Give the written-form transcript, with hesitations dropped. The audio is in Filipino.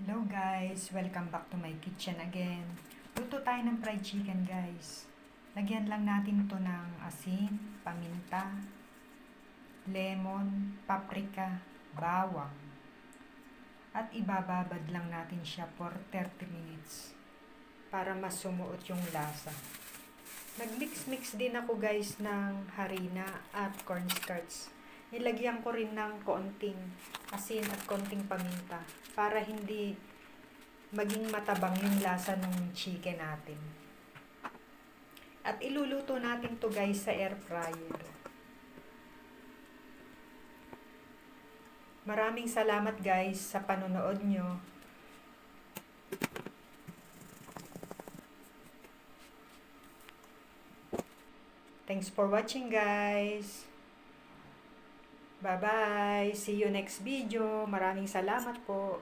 Hello guys! Welcome back to my kitchen again. Luto tayo ng fried chicken guys. Lagyan lang natin to ng asin, paminta, lemon, paprika, bawang. At ibababad lang natin siya for 30 minutes para masumuot yung lasa. Nagmix-mix din ako guys ng harina at cornstarch. Nilagyan ko rin ng konting asin at konting paminta para hindi maging matabang yung lasa ng chicken natin. At iluluto natin to guys sa air fryer. Maraming salamat guys sa panonood nyo. Thanks for watching guys. Bye-bye. See you next video. Maraming salamat po.